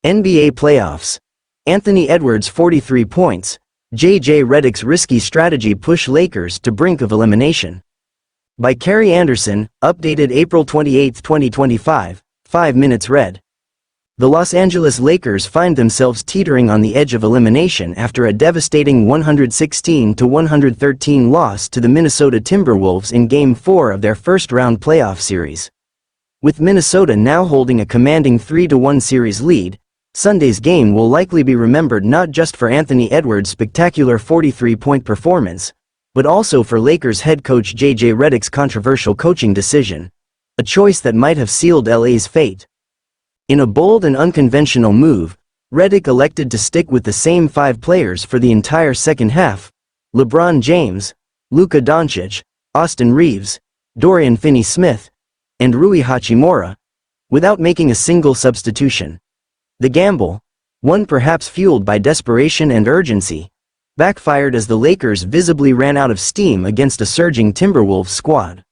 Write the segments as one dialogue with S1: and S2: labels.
S1: NBA playoffs. Anthony Edwards' 43 points. JJ Redick's risky strategy push Lakers to brink of elimination. By Kerry Anderson, updated April 28, 2025, 5 minutes read. The Los Angeles Lakers find themselves teetering on the edge of elimination after a devastating 116-113 loss to the Minnesota Timberwolves in Game 4 of their first-round playoff series. With Minnesota now holding a commanding 3-1 series lead, Sunday's game will likely be remembered not just for Anthony Edwards' spectacular 43-point performance, but also for Lakers head coach JJ Redick's controversial coaching decision, a choice that might have sealed LA's fate. In a bold and unconventional move, Redick elected to stick with the same 5 players for the entire second half: LeBron James, Luka Doncic, Austin Reeves, Dorian Finney-Smith, and Rui Hachimura, without making a single substitution. The gamble, one perhaps fueled by desperation and urgency, backfired as the Lakers visibly ran out of steam against a surging Timberwolves squad.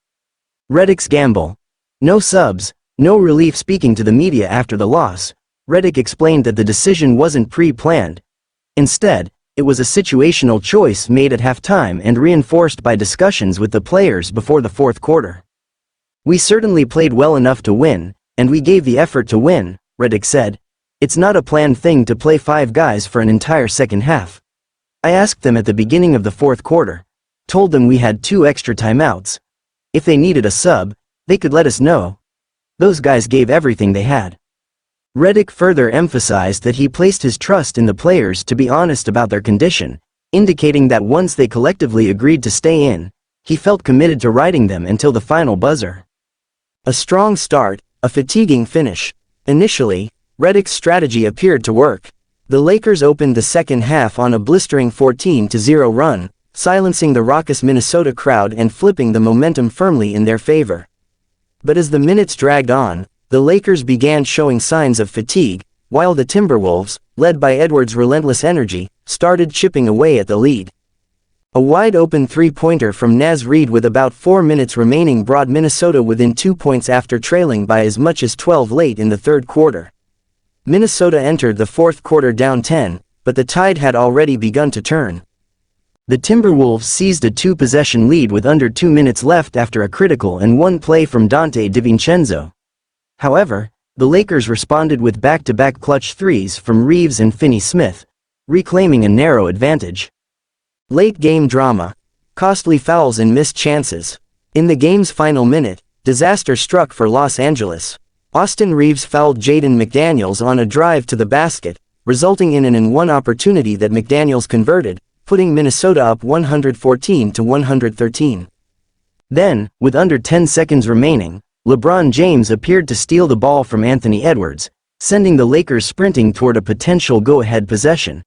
S1: Redick's gamble. No subs, no relief. Speaking to the media after the loss, Redick explained that the decision wasn't pre-planned. Instead, it was a situational choice made at halftime and reinforced by discussions with the players before the fourth quarter. "We certainly played well enough to win, and we gave the effort to win," Redick said. "It's not a planned thing to play 5 guys for an entire second half. I asked them at the beginning of the fourth quarter, told them we had 2 extra timeouts. If they needed a sub, they could let us know. Those guys gave everything they had." Redick further emphasized that he placed his trust in the players to be honest about their condition, indicating that once they collectively agreed to stay in, he felt committed to riding them until the final buzzer. A strong start, a fatiguing finish. Initially, Redick's strategy appeared to work. The Lakers opened the second half on a blistering 14-0 run, silencing the raucous Minnesota crowd and flipping the momentum firmly in their favor. But as the minutes dragged on, the Lakers began showing signs of fatigue, while the Timberwolves, led by Edwards' relentless energy, started chipping away at the lead. A wide-open three-pointer from Naz Reid with about 4 minutes remaining brought Minnesota within 2 points after trailing by as much as 12 late in the third quarter. Minnesota entered the fourth quarter down 10, but the tide had already begun to turn. The Timberwolves seized a 2-possession lead with under 2 minutes left after a critical and 1 play from Dante DiVincenzo. However, the Lakers responded with back-to-back clutch threes from Reeves and Finney-Smith, reclaiming a narrow advantage. Late-game drama. Costly fouls and missed chances. In the game's final minute, disaster struck for Los Angeles. Austin Reeves fouled Jaden McDaniels on a drive to the basket, resulting in an and-one opportunity that McDaniels converted, putting Minnesota up 114-113. Then, with under 10 seconds remaining, LeBron James appeared to steal the ball from Anthony Edwards, sending the Lakers sprinting toward a potential go-ahead possession.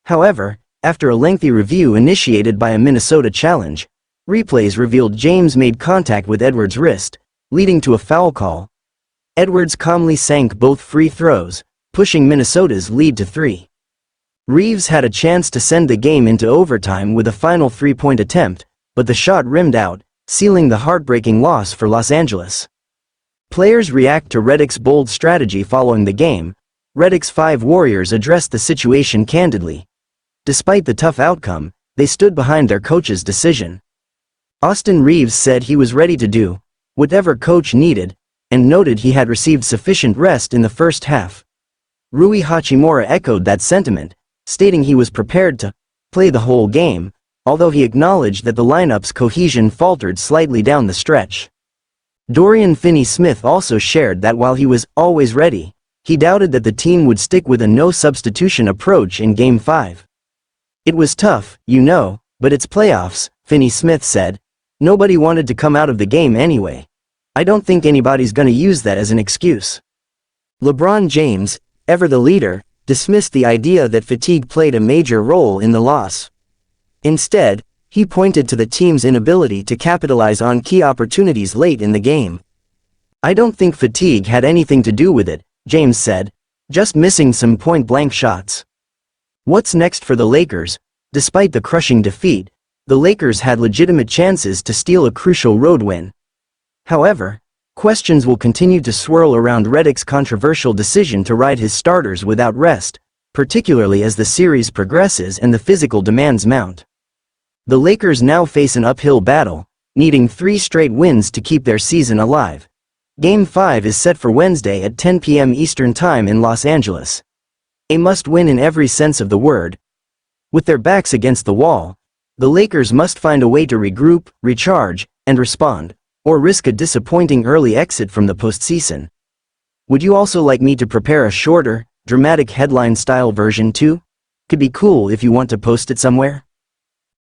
S1: However, after a lengthy review initiated by a Minnesota challenge, replays revealed James made contact with Edwards' wrist, leading to a foul call. Edwards calmly sank both free throws, pushing Minnesota's lead to 3. Reeves had a chance to send the game into overtime with a final 3-point attempt, but the shot rimmed out, sealing the heartbreaking loss for Los Angeles. Players react to Redick's bold strategy following the game. Redick's 5 Warriors addressed the situation candidly. Despite the tough outcome, they stood behind their coach's decision. Austin Reeves said he was ready to do whatever coach needed, and noted he had received sufficient rest in the first half. Rui Hachimura echoed that sentiment, stating he was prepared to play the whole game, although he acknowledged that the lineup's cohesion faltered slightly down the stretch. Dorian Finney-Smith also shared that while he was always ready, he doubted that the team would stick with a no-substitution approach in Game 5. "It was tough, you know, but it's playoffs," Finney-Smith said. "Nobody wanted to come out of the game anyway. I don't think anybody's gonna use that as an excuse." LeBron James, ever the leader, dismissed the idea that fatigue played a major role in the loss. Instead, he pointed to the team's inability to capitalize on key opportunities late in the game. "I don't think fatigue had anything to do with it," James said, "just missing some point-blank shots." What's next for the Lakers? Despite the crushing defeat, the Lakers had legitimate chances to steal a crucial road win. However, Questions will continue to swirl around Redick's controversial decision to ride his starters without rest, particularly as the series progresses and the physical demands mount. The Lakers now face an uphill battle, needing 3 straight wins to keep their season alive. Game 5 is set for Wednesday at 10 p.m. Eastern Time in Los Angeles. A must-win in every sense of the word. With their backs against the wall, the Lakers must find a way to regroup, recharge, and respond, or risk a disappointing early exit from the postseason. Would you also like me to prepare a shorter, dramatic headline-style version too? Could be cool if you want to post it somewhere.